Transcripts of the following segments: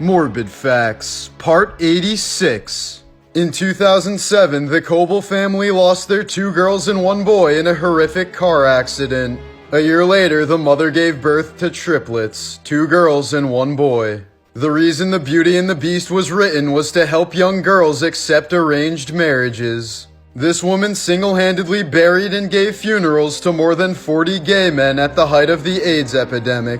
Morbid Facts, Part 86. In 2007, the Coble family lost their 2 girls and 1 boy in a horrific car accident. A year later, the mother gave birth to triplets, 2 girls and 1 boy. The reason The Beauty and the Beast was written was to help young girls accept arranged marriages. This woman single-handedly buried and gave funerals to more than 40 gay men at the height of the AIDS epidemic.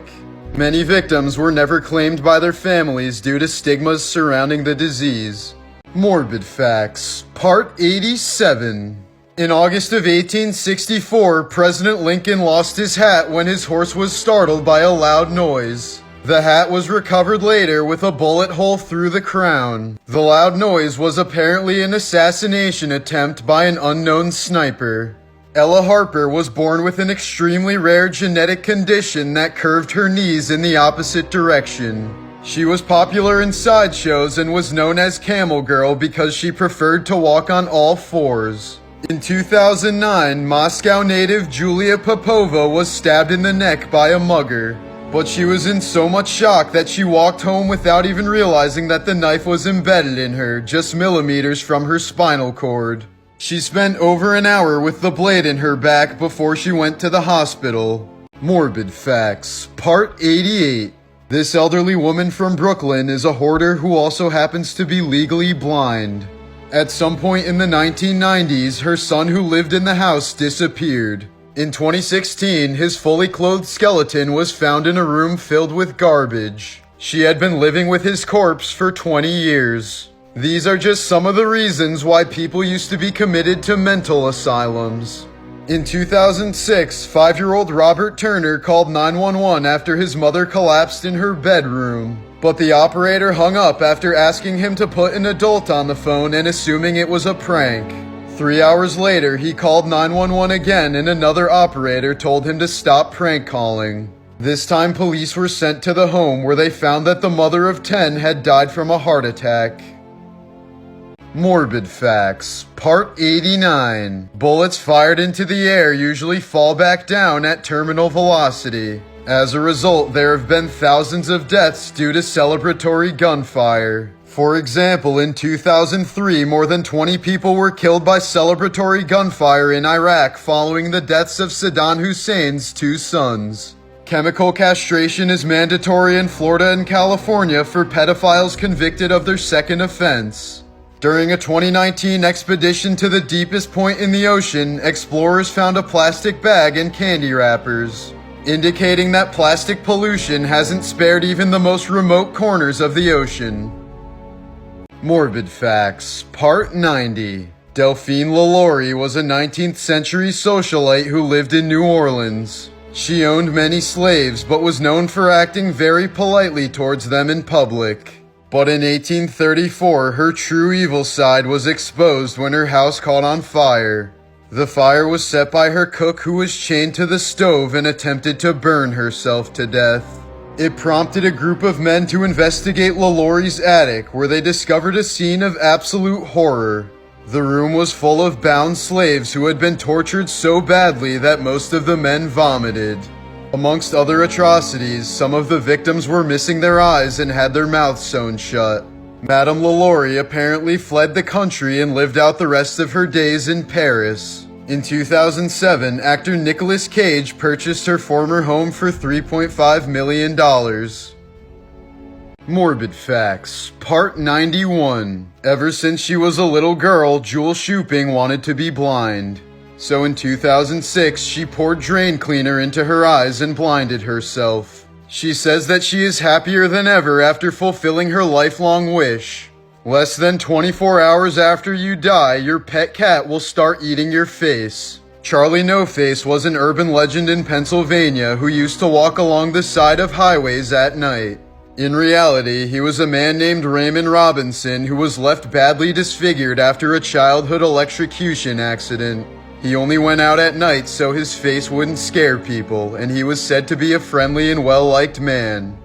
Many victims were never claimed by their families due to stigmas surrounding the disease. Morbid Facts, Part 87. In August of 1864, President Lincoln lost his hat when his horse was startled by a loud noise. The hat was recovered later with a bullet hole through the crown. The loud noise was apparently an assassination attempt by an unknown sniper. Ella Harper was born with an extremely rare genetic condition that curved her knees in the opposite direction. She was popular in sideshows and was known as Camel Girl because she preferred to walk on all 4s. In 2009, Moscow native Julia Popova was stabbed in the neck by a mugger, but she was in so much shock that she walked home without even realizing that the knife was embedded in her, just millimeters from her spinal cord. She spent over an hour with the blade in her back before she went to the hospital. Morbid Facts, Part 88. This elderly woman from Brooklyn is a hoarder who also happens to be legally blind. At some point in the 1990s, her son who lived in the house disappeared. In 2016, his fully clothed skeleton was found in a room filled with garbage. She had been living with his corpse for 20 years. These are just some of the reasons why people used to be committed to mental asylums. In 2006, 5-year-old Robert Turner called 911 after his mother collapsed in her bedroom. But the operator hung up after asking him to put an adult on the phone and assuming it was a prank. 3 hours later, he called 911 again and another operator told him to stop prank calling. This time, police were sent to the home where they found that the mother of 10 had died from a heart attack. Morbid Facts, Part 89. Bullets fired into the air usually fall back down at terminal velocity. As a result, there have been thousands of deaths due to celebratory gunfire. For example, in 2003, more than 20 people were killed by celebratory gunfire in Iraq following the deaths of Saddam Hussein's 2 sons. Chemical castration is mandatory in Florida and California for pedophiles convicted of their second offense. During a 2019 expedition to the deepest point in the ocean, explorers found a plastic bag and candy wrappers, indicating that plastic pollution hasn't spared even the most remote corners of the ocean. Morbid Facts, Part 90. Delphine LaLaurie was a 19th century socialite who lived in New Orleans. She owned many slaves, but was known for acting very politely towards them in public. But in 1834, her true evil side was exposed when her house caught on fire. The fire was set by her cook, who was chained to the stove and attempted to burn herself to death. It prompted a group of men to investigate LaLaurie's attic, where they discovered a scene of absolute horror. The room was full of bound slaves who had been tortured so badly that most of the men vomited. Amongst other atrocities, some of the victims were missing their eyes and had their mouths sewn shut. Madame LaLaurie apparently fled the country and lived out the rest of her days in Paris. In 2007, actor Nicolas Cage purchased her former home for $3.5 million. Morbid Facts, Part 91. Ever since she was a little girl, Jewel Shuping wanted to be blind. So in 2006, she poured drain cleaner into her eyes and blinded herself. She says that she is happier than ever after fulfilling her lifelong wish. Less than 24 hours after you die, your pet cat will start eating your face. Charlie No Face was an urban legend in Pennsylvania who used to walk along the side of highways at night. In reality, he was a man named Raymond Robinson who was left badly disfigured after a childhood electrocution accident. He only went out at night so his face wouldn't scare people, and he was said to be a friendly and well-liked man.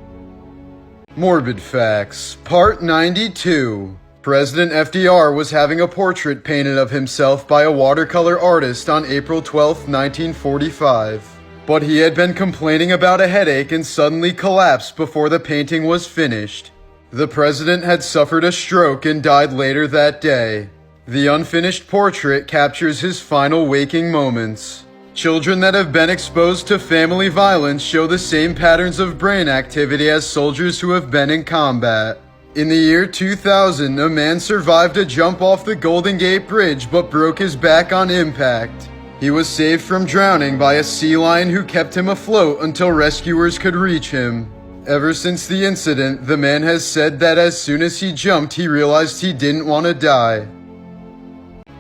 Morbid Facts, Part 92. President FDR was having a portrait painted of himself by a watercolor artist on April 12, 1945. But he had been complaining about a headache and suddenly collapsed before the painting was finished. The president had suffered a stroke and died later that day. The unfinished portrait captures his final waking moments. Children that have been exposed to family violence show the same patterns of brain activity as soldiers who have been in combat. In the year 2000, a man survived a jump off the Golden Gate Bridge but broke his back on impact. He was saved from drowning by a sea lion who kept him afloat until rescuers could reach him. Ever since the incident, the man has said that as soon as he jumped, he realized he didn't want to die.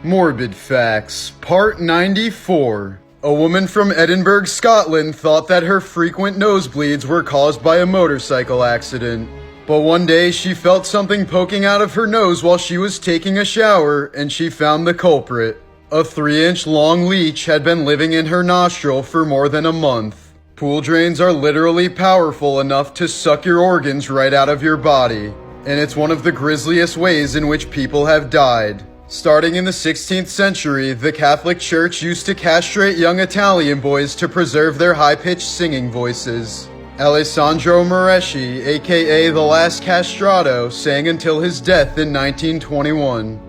Morbid Facts, Part 94. A woman from Edinburgh, Scotland thought that her frequent nosebleeds were caused by a motorcycle accident. But one day she felt something poking out of her nose while she was taking a shower, and she found the culprit. A 3-inch long leech had been living in her nostril for more than a month. Pool drains are literally powerful enough to suck your organs right out of your body, and it's one of the grisliest ways in which people have died. Starting in the 16th century, the Catholic Church used to castrate young Italian boys to preserve their high-pitched singing voices. Alessandro Moreschi, aka the Last Castrato, sang until his death in 1921.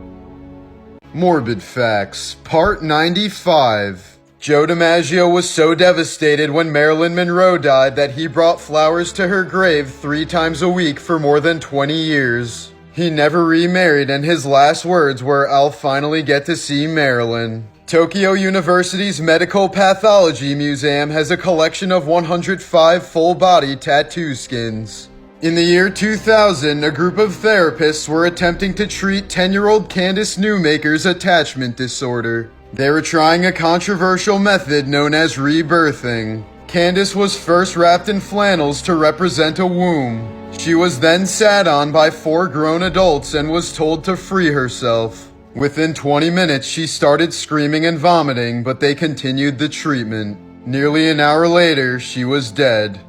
Morbid Facts, Part 95. Joe DiMaggio was so devastated when Marilyn Monroe died that he brought flowers to her grave 3 times a week for more than 20 years. He never remarried, and his last words were, "I'll finally get to see Marilyn." Tokyo University's Medical Pathology Museum has a collection of 105 full-body tattoo skins. In the year 2000, a group of therapists were attempting to treat 10-year-old Candace Newmaker's attachment disorder. They were trying a controversial method known as rebirthing. Candace was first wrapped in flannels to represent a womb. She was then sat on by 4 grown adults and was told to free herself. Within 20 minutes, she started screaming and vomiting, but they continued the treatment. Nearly an hour later, she was dead.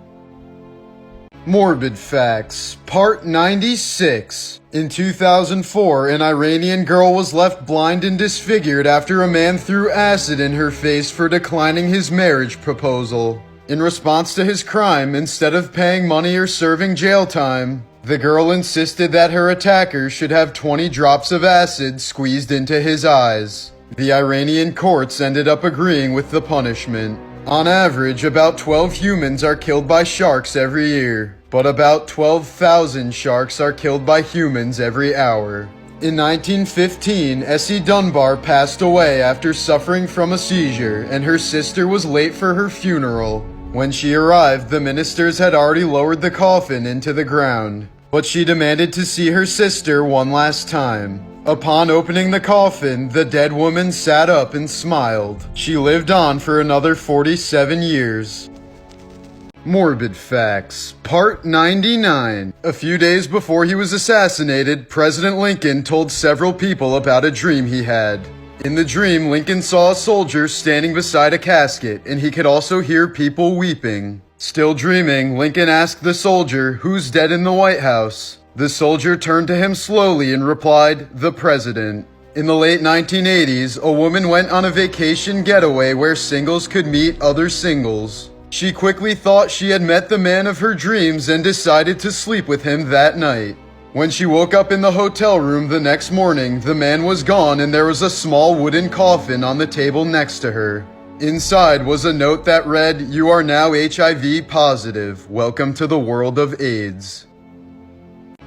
Morbid Facts, Part 96. In 2004, an Iranian girl was left blind and disfigured after a man threw acid in her face for declining his marriage proposal. In response to his crime, instead of paying money or serving jail time, the girl insisted that her attacker should have 20 drops of acid squeezed into his eyes. The Iranian courts ended up agreeing with the punishment. On average, about 12 humans are killed by sharks every year, but about 12,000 sharks are killed by humans every hour. In 1915, Essie Dunbar passed away after suffering from a seizure, and her sister was late for her funeral. When she arrived, the ministers had already lowered the coffin into the ground, but she demanded to see her sister one last time. Upon opening the coffin, the dead woman sat up and smiled. She lived on for another 47 years. Morbid Facts, Part 99. A few days before he was assassinated, President Lincoln told several people about a dream he had. In the dream, Lincoln saw a soldier standing beside a casket, and he could also hear people weeping. Still dreaming, Lincoln asked the soldier, "Who's dead in the White House?" The soldier turned to him slowly and replied, "The president." In the late 1980s, a woman went on a vacation getaway where singles could meet other singles. She quickly thought she had met the man of her dreams and decided to sleep with him that night. When she woke up in the hotel room the next morning, the man was gone and there was a small wooden coffin on the table next to her. Inside was a note that read, "You are now HIV positive. Welcome to the world of AIDS."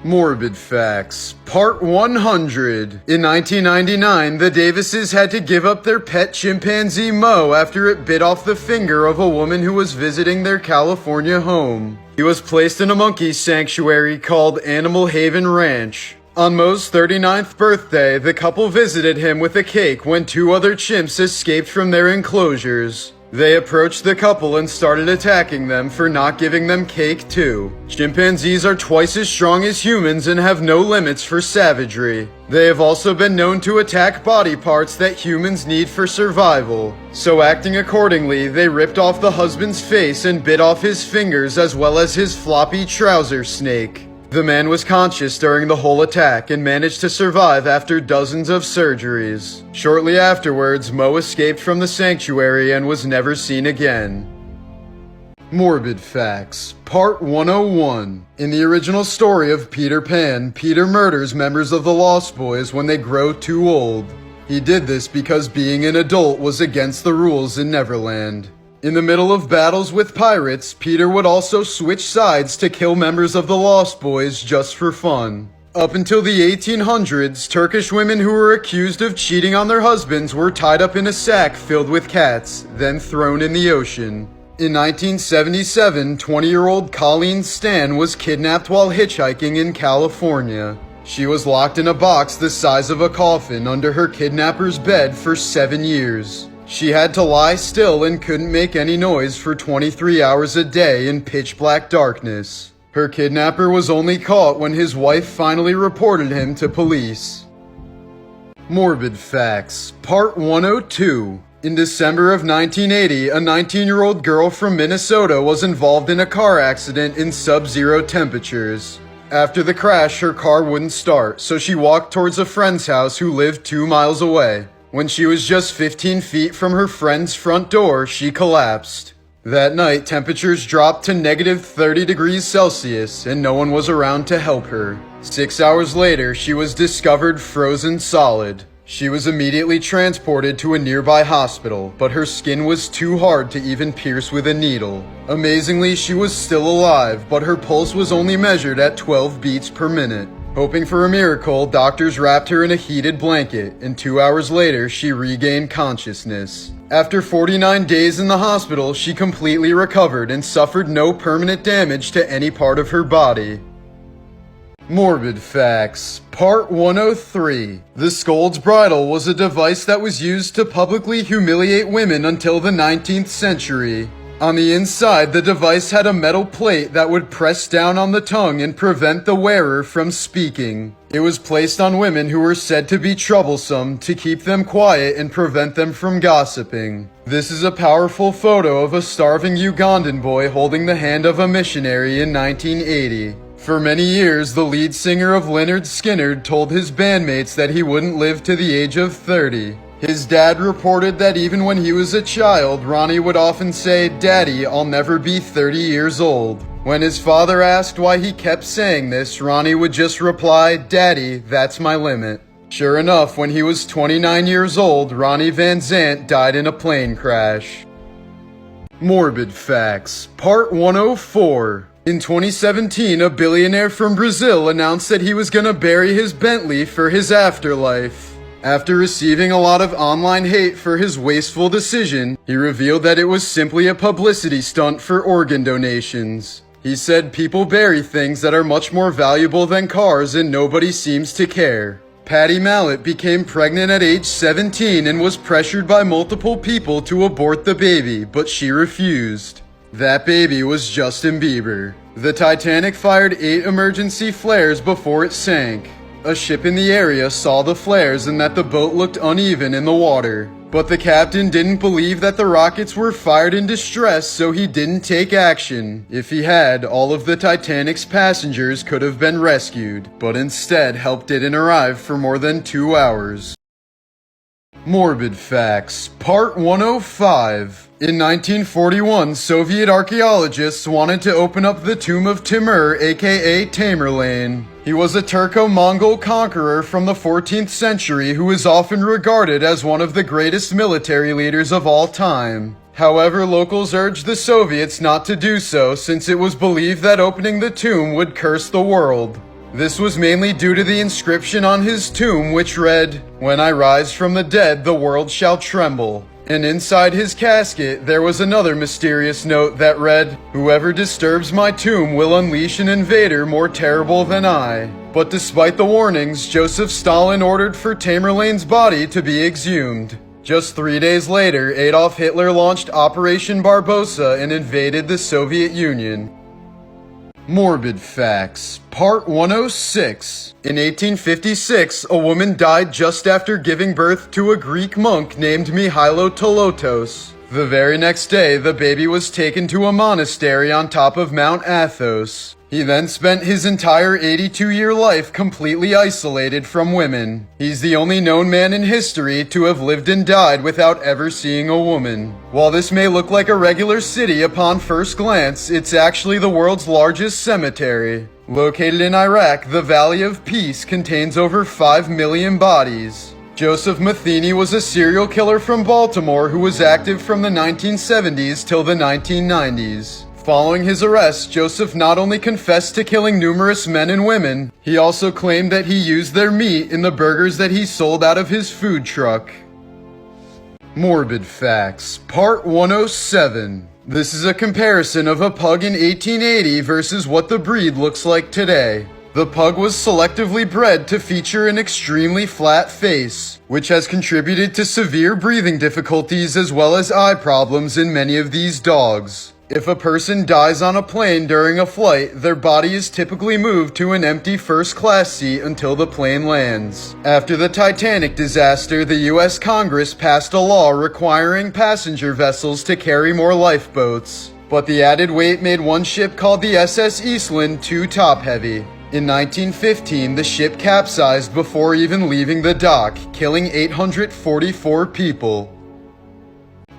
Morbid Facts, Part 100. In 1999, the Davises had to give up their pet chimpanzee Mo after it bit off the finger of a woman who was visiting their California home. He was placed in a monkey sanctuary called Animal Haven Ranch. On Mo's 39th birthday, the couple visited him with a cake when 2 other chimps escaped from their enclosures. They approached the couple and started attacking them for not giving them cake too. Chimpanzees are twice as strong as humans and have no limits for savagery. They have also been known to attack body parts that humans need for survival. So acting accordingly, they ripped off the husband's face and bit off his fingers as well as his floppy trouser snake. The man was conscious during the whole attack and managed to survive after dozens of surgeries. Shortly afterwards, Mo escaped from the sanctuary and was never seen again. Morbid Facts, Part 101. In the original story of Peter Pan, Peter murders members of the Lost Boys when they grow too old. He did this because being an adult was against the rules in Neverland. In the middle of battles with pirates, Peter would also switch sides to kill members of the Lost Boys just for fun. Up until the 1800s, Turkish women who were accused of cheating on their husbands were tied up in a sack filled with cats, then thrown in the ocean. In 1977, 20-year-old Colleen Stan was kidnapped while hitchhiking in California. She was locked in a box the size of a coffin under her kidnapper's bed for 7 years. She had to lie still and couldn't make any noise for 23 hours a day in pitch-black darkness. Her kidnapper was only caught when his wife finally reported him to police. Morbid Facts, Part 102. In December of 1980, a 19-year-old girl from Minnesota was involved in a car accident in sub-zero temperatures. After the crash, her car wouldn't start, so she walked towards a friend's house who lived 2 miles away. When she was just 15 feet from her friend's front door, she collapsed. That night, temperatures dropped to negative 30 degrees Celsius, and no one was around to help her. 6 hours later, she was discovered frozen solid. She was immediately transported to a nearby hospital, but her skin was too hard to even pierce with a needle. Amazingly, she was still alive, but her pulse was only measured at 12 beats per minute. Hoping for a miracle, doctors wrapped her in a heated blanket, and 2 hours later, she regained consciousness. After 49 days in the hospital, she completely recovered and suffered no permanent damage to any part of her body. Morbid Facts, Part 103. The Scold's Bridle was a device that was used to publicly humiliate women until the 19th century. On the inside, the device had a metal plate that would press down on the tongue and prevent the wearer from speaking. It was placed on women who were said to be troublesome to keep them quiet and prevent them from gossiping. This is a powerful photo of a starving Ugandan boy holding the hand of a missionary in 1980. For many years, the lead singer of Lynyrd Skynyrd told his bandmates that he wouldn't live to the age of 30. His dad reported that even when he was a child, Ronnie would often say, "Daddy, I'll never be 30 years old." When his father asked why he kept saying this, Ronnie would just reply, "Daddy, that's my limit." Sure enough, when he was 29 years old, Ronnie Van Zant died in a plane crash. Morbid Facts, Part 104. In 2017, a billionaire from Brazil announced that he was gonna bury his Bentley for his afterlife. After receiving a lot of online hate for his wasteful decision, he revealed that it was simply a publicity stunt for organ donations. He said people bury things that are much more valuable than cars and nobody seems to care. Patty Mallet became pregnant at age 17 and was pressured by multiple people to abort the baby, but she refused. That baby was Justin Bieber. The Titanic fired 8 emergency flares before it sank. A ship in the area saw the flares and that the boat looked uneven in the water. But the captain didn't believe that the rockets were fired in distress, so he didn't take action. If he had, all of the Titanic's passengers could have been rescued, but instead help didn't arrive for more than 2 hours. Morbid Facts, Part 105. In 1941, Soviet archaeologists wanted to open up the tomb of Timur, aka Tamerlane. He was a Turco-Mongol conqueror from the 14th century who is often regarded as one of the greatest military leaders of all time. However, locals urged the Soviets not to do so since it was believed that opening the tomb would curse the world. This was mainly due to the inscription on his tomb which read, "When I rise from the dead, the world shall tremble." And inside his casket, there was another mysterious note that read, "Whoever disturbs my tomb will unleash an invader more terrible than I." But despite the warnings, Joseph Stalin ordered for Tamerlane's body to be exhumed. Just 3 days later, Adolf Hitler launched Operation Barbarossa and invaded the Soviet Union. Morbid Facts, Part 106. In 1856, a woman died just after giving birth to a Greek monk named Mihailo Tolotos. The very next day, the baby was taken to a monastery on top of Mount Athos. He then spent his entire 82-year life completely isolated from women. He's the only known man in history to have lived and died without ever seeing a woman. While this may look like a regular city upon first glance, it's actually the world's largest cemetery. Located in Iraq, the Valley of Peace contains over 5 million bodies. Joseph Matheny was a serial killer from Baltimore who was active from the 1970s till the 1990s. Following his arrest, Joseph not only confessed to killing numerous men and women, he also claimed that he used their meat in the burgers that he sold out of his food truck. Morbid Facts, Part 107. This is a comparison of a pug in 1880 versus what the breed looks like today. The pug was selectively bred to feature an extremely flat face, which has contributed to severe breathing difficulties as well as eye problems in many of these dogs. If a person dies on a plane during a flight, their body is typically moved to an empty first-class seat until the plane lands. After the Titanic disaster, the U.S. Congress passed a law requiring passenger vessels to carry more lifeboats. But the added weight made one ship called the SS Eastland too top-heavy. In 1915, the ship capsized before even leaving the dock, killing 844 people.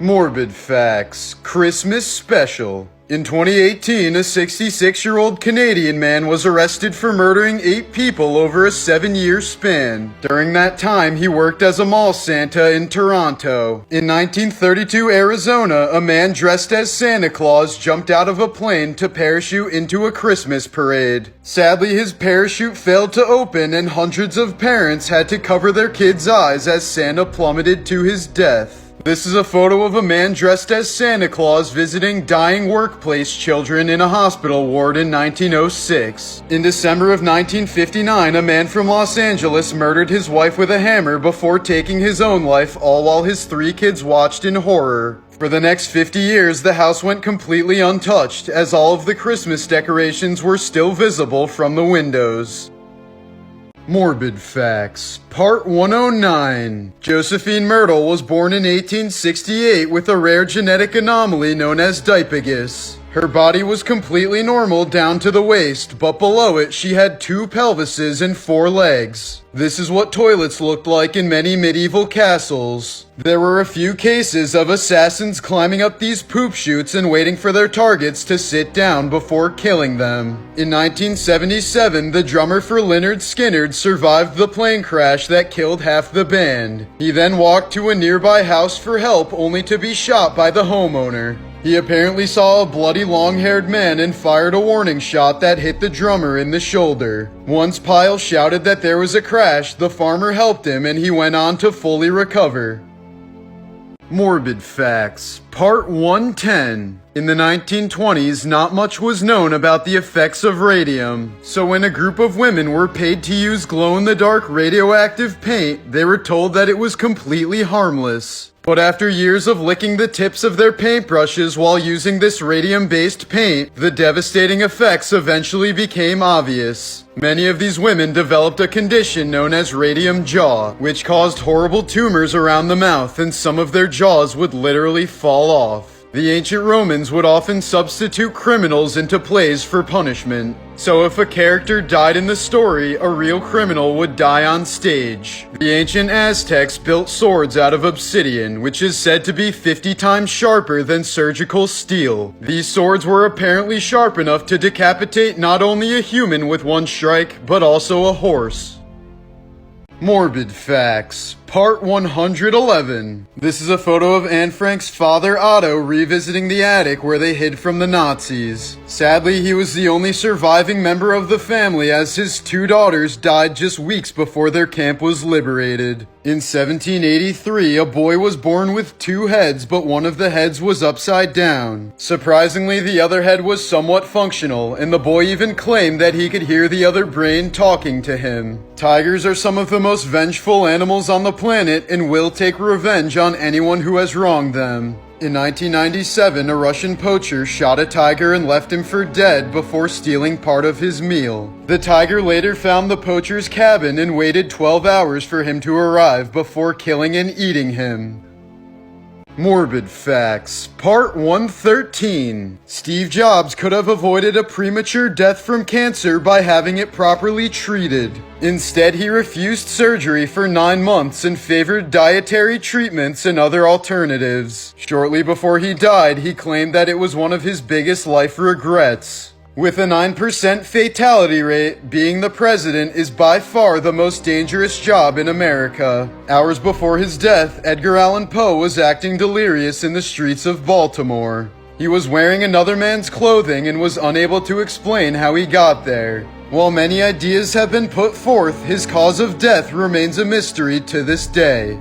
Morbid Facts, Christmas Special. In 2018, a 66-year-old Canadian man was arrested for murdering 8 people over a 7-year span. During that time, he worked as a mall Santa in Toronto. In 1932 Arizona, a man dressed as Santa Claus jumped out of a plane to parachute into a Christmas parade. Sadly, his parachute failed to open and hundreds of parents had to cover their kids' eyes as Santa plummeted to his death. This is a photo of a man dressed as Santa Claus visiting dying workplace children in a hospital ward in 1906. In December of 1959, a man from Los Angeles murdered his wife with a hammer before taking his own life, all while his 3 kids watched in horror. For the next 50 years, the house went completely untouched, as all of the Christmas decorations were still visible from the windows. Morbid Facts, Part 109. Josephine Myrtle was born in 1868 with a rare genetic anomaly known as diphagus. Her body was completely normal down to the waist, but below it she had 2 pelvises and 4 legs. This is what toilets looked like in many medieval castles. There were a few cases of assassins climbing up these poop chutes and waiting for their targets to sit down before killing them. In 1977, the drummer for Lynyrd Skynyrd survived the plane crash that killed half the band. He then walked to a nearby house for help only to be shot by the homeowner. He apparently saw a bloody long-haired man and fired a warning shot that hit the drummer in the shoulder. Once Pyle shouted that there was a crash, the farmer helped him and he went on to fully recover. Morbid Facts, Part 110. In the 1920s, not much was known about the effects of radium. So when a group of women were paid to use glow-in-the-dark radioactive paint, they were told that it was completely harmless. But after years of licking the tips of their paintbrushes while using this radium-based paint, the devastating effects eventually became obvious. Many of these women developed a condition known as radium jaw, which caused horrible tumors around the mouth, and some of their jaws would literally fall off. The ancient Romans would often substitute criminals into plays for punishment. So if a character died in the story, a real criminal would die on stage. The ancient Aztecs built swords out of obsidian, which is said to be 50 times sharper than surgical steel. These swords were apparently sharp enough to decapitate not only a human with one strike, but also a horse. Morbid Facts, Part 111. This is a photo of Anne Frank's father Otto revisiting the attic where they hid from the Nazis. Sadly, he was the only surviving member of the family as his 2 daughters died just weeks before their camp was liberated. In 1783, a boy was born with 2 heads, but one of the heads was upside down. Surprisingly, the other head was somewhat functional, and the boy even claimed that he could hear the other brain talking to him. Tigers are some of the most vengeful animals on the planet and will take revenge on anyone who has wronged them. In 1997, a Russian poacher shot a tiger and left him for dead before stealing part of his meal. The tiger later found the poacher's cabin and waited 12 hours for him to arrive before killing and eating him. Morbid Facts, Part 113. Steve Jobs could have avoided a premature death from cancer by having it properly treated. Instead, he refused surgery for 9 months and favored dietary treatments and other alternatives. Shortly before he died, he claimed that it was one of his biggest life regrets. With a 9% fatality rate, being the president is by far the most dangerous job in America. Hours before his death, Edgar Allan Poe was acting delirious in the streets of Baltimore. He was wearing another man's clothing and was unable to explain how he got there. While many ideas have been put forth, his cause of death remains a mystery to this day.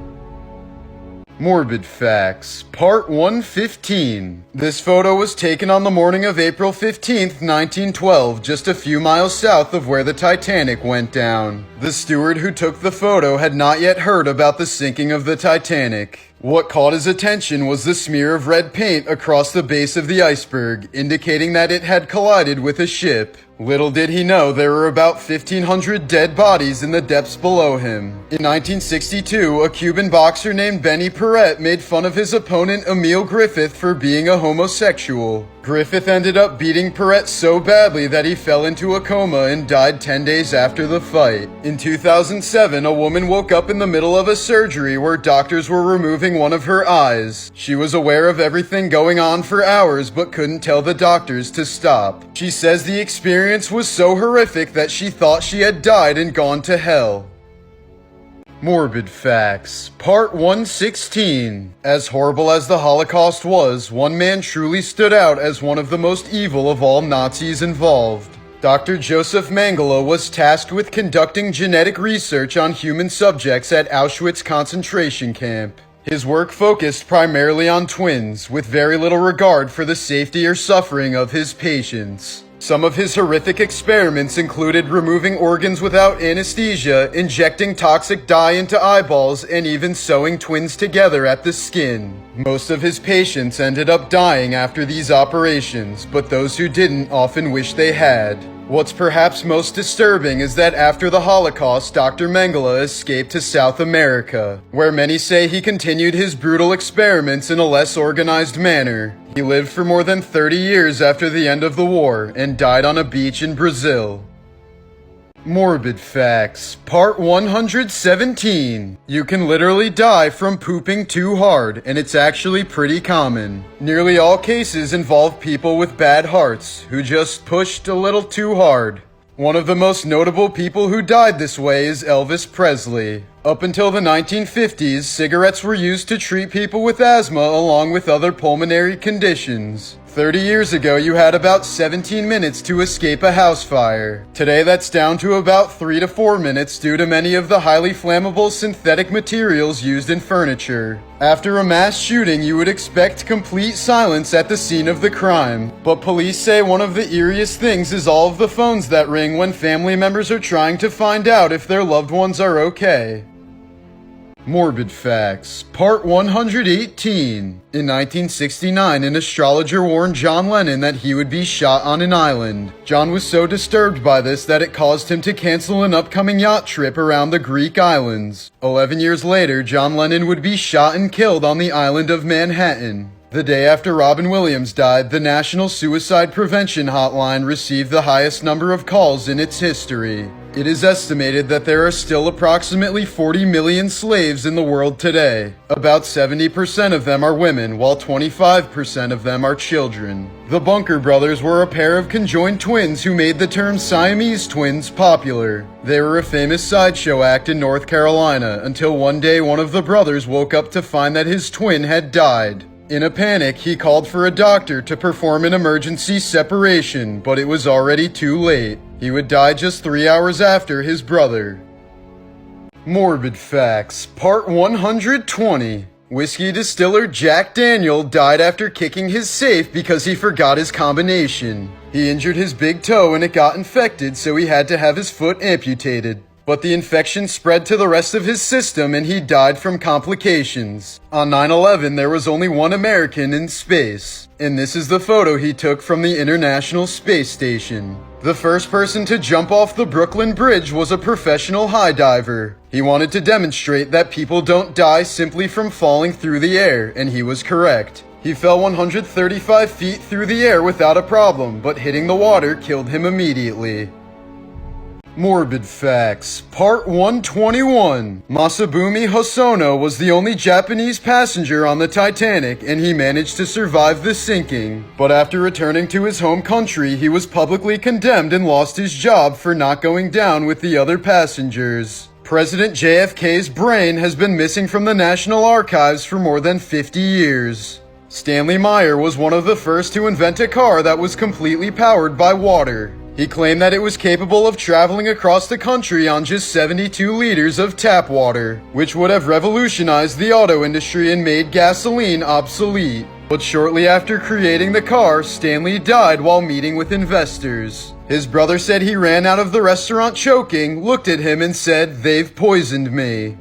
Morbid Facts, Part 115. This photo was taken on the morning of April 15th, 1912, just a few miles south of where the Titanic went down. The steward who took the photo had not yet heard about the sinking of the Titanic. What caught his attention was the smear of red paint across the base of the iceberg, indicating that it had collided with a ship. Little did he know there were about 1,500 dead bodies in the depths below him. In 1962, a Cuban boxer named Benny Paret made fun of his opponent Emil Griffith for being a homosexual. Griffith ended up beating Paret so badly that he fell into a coma and died 10 days after the fight. In 2007, a woman woke up in the middle of a surgery where doctors were removing one of her eyes. She was aware of everything going on for hours but couldn't tell the doctors to stop. She says the experience was so horrific that she thought she had died and gone to hell. Morbid Facts, Part 116. As horrible as the Holocaust was, one man truly stood out as one of the most evil of all Nazis involved. Dr. Joseph Mengele was tasked with conducting genetic research on human subjects at Auschwitz concentration camp. His work focused primarily on twins, with very little regard for the safety or suffering of his patients. Some of his horrific experiments included removing organs without anesthesia, injecting toxic dye into eyeballs, and even sewing twins together at the skin. Most of his patients ended up dying after these operations, but those who didn't often wish they had. What's perhaps most disturbing is that after the Holocaust, Dr. Mengele escaped to South America, where many say he continued his brutal experiments in a less organized manner. He lived for more than 30 years after the end of the war and died on a beach in Brazil. Morbid Facts, Part 117. You can literally die from pooping too hard, and it's actually pretty common. Nearly all cases involve people with bad hearts who just pushed a little too hard. One of the most notable people who died this way is Elvis Presley. Up until the 1950s, cigarettes were used to treat people with asthma along with other pulmonary conditions. 30 years ago, you had about 17 minutes to escape a house fire. Today, that's down to about 3 to 4 minutes due to many of the highly flammable synthetic materials used in furniture. After a mass shooting, you would expect complete silence at the scene of the crime. But police say one of the eeriest things is all of the phones that ring when family members are trying to find out if their loved ones are okay. Morbid Facts, Part 118. In 1969, an astrologer warned John Lennon that he would be shot on an island. John was so disturbed by this that it caused him to cancel an upcoming yacht trip around the Greek islands. 11 years later, John Lennon would be shot and killed on the island of Manhattan. The day after Robin Williams died, the National Suicide Prevention Hotline received the highest number of calls in its history. It is estimated that there are still approximately 40 million slaves in the world today. About 70% of them are women, while 25% of them are children. The Bunker brothers were a pair of conjoined twins who made the term Siamese twins popular. They were a famous sideshow act in North Carolina until one day one of the brothers woke up to find that his twin had died. In a panic, he called for a doctor to perform an emergency separation, but it was already too late. He would die just 3 hours after his brother. Morbid Facts, Part 120. Whiskey distiller Jack Daniel died after kicking his safe because he forgot his combination. He injured his big toe and it got infected, so he had to have his foot amputated. But the infection spread to the rest of his system and he died from complications. On 9/11, there was only one American in space, and this is the photo he took from the International Space Station. The first person to jump off the Brooklyn Bridge was a professional high diver. He wanted to demonstrate that people don't die simply from falling through the air, and he was correct. He fell 135 feet through the air without a problem, but hitting the water killed him immediately. Morbid Facts, Part 121. Masabumi Hosono was the only Japanese passenger on the Titanic, and he managed to survive the sinking. But after returning to his home country, he was publicly condemned and lost his job for not going down with the other passengers. President JFK's brain has been missing from the National Archives for more than 50 years. Stanley Meyer was one of the first to invent a car that was completely powered by water. He claimed that it was capable of traveling across the country on just 72 liters of tap water, which would have revolutionized the auto industry and made gasoline obsolete. But shortly after creating the car, Stanley died while meeting with investors. His brother said he ran out of the restaurant choking, looked at him and said, "They've poisoned me."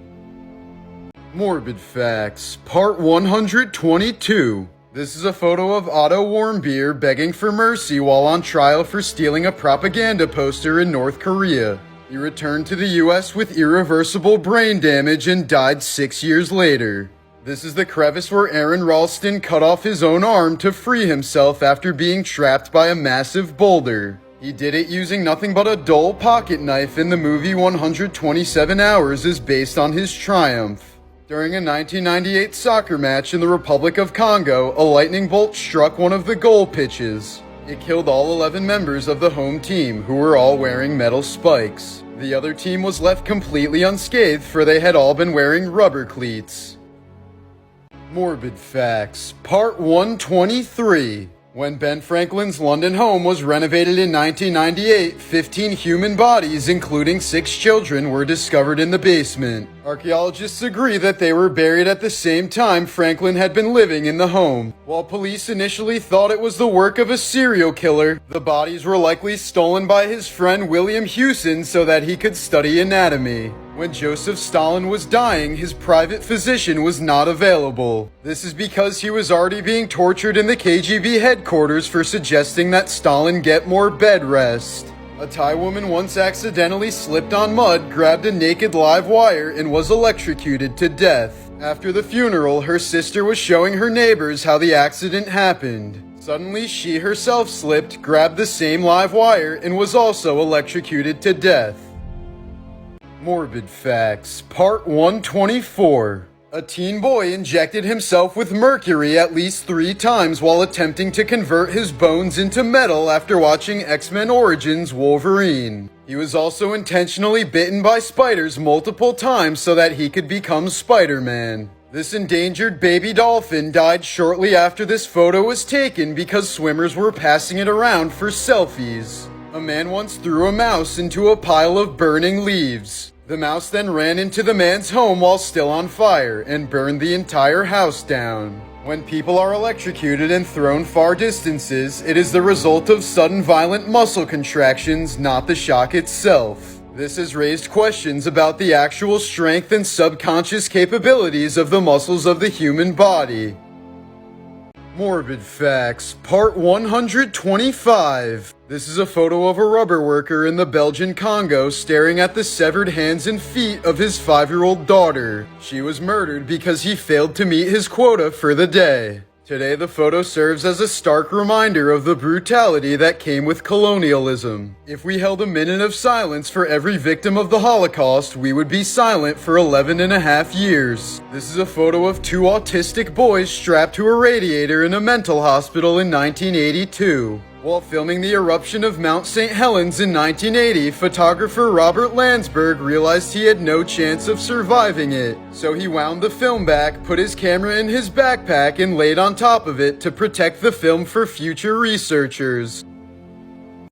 Morbid Facts, Part 122. This is a photo of Otto Warmbier begging for mercy while on trial for stealing a propaganda poster in North Korea. He returned to the US with irreversible brain damage and died 6 years later. This is the crevice where Aaron Ralston cut off his own arm to free himself after being trapped by a massive boulder. He did it using nothing but a dull pocket knife, and the movie 127 Hours is based on his triumph. During a 1998 soccer match in the Republic of Congo, a lightning bolt struck one of the goal pitches. It killed all 11 members of the home team, who were all wearing metal spikes. The other team was left completely unscathed, for they had all been wearing rubber cleats. Morbid Facts, Part 123. When Ben Franklin's London home was renovated in 1998, 15 human bodies, including 6 children, were discovered in the basement. Archaeologists agree that they were buried at the same time Franklin had been living in the home. While police initially thought it was the work of a serial killer, the bodies were likely stolen by his friend William Hewson so that he could study anatomy. When Joseph Stalin was dying, his private physician was not available. This is because he was already being tortured in the KGB headquarters for suggesting that Stalin get more bed rest. A Thai woman once accidentally slipped on mud, grabbed a naked live wire, and was electrocuted to death. After the funeral, her sister was showing her neighbors how the accident happened. Suddenly, she herself slipped, grabbed the same live wire, and was also electrocuted to death. Morbid Facts, Part 124. A teen boy injected himself with mercury at least 3 times while attempting to convert his bones into metal after watching X-Men Origins Wolverine. He was also intentionally bitten by spiders multiple times so that he could become Spider-Man. This endangered baby dolphin died shortly after this photo was taken because swimmers were passing it around for selfies. A man once threw a mouse into a pile of burning leaves. The mouse then ran into the man's home while still on fire and burned the entire house down. When people are electrocuted and thrown far distances, it is the result of sudden violent muscle contractions, not the shock itself. This has raised questions about the actual strength and subconscious capabilities of the muscles of the human body. Morbid Facts, Part 125. This is a photo of a rubber worker in the Belgian Congo staring at the severed hands and feet of his 5-year-old daughter. She was murdered because he failed to meet his quota for the day. Today, the photo serves as a stark reminder of the brutality that came with colonialism. If we held a minute of silence for every victim of the Holocaust, we would be silent for 11.5 years. This is a photo of 2 autistic boys strapped to a radiator in a mental hospital in 1982. While filming the eruption of Mount St. Helens in 1980, photographer Robert Landsberg realized he had no chance of surviving it. So he wound the film back, put his camera in his backpack, and laid on top of it to protect the film for future researchers.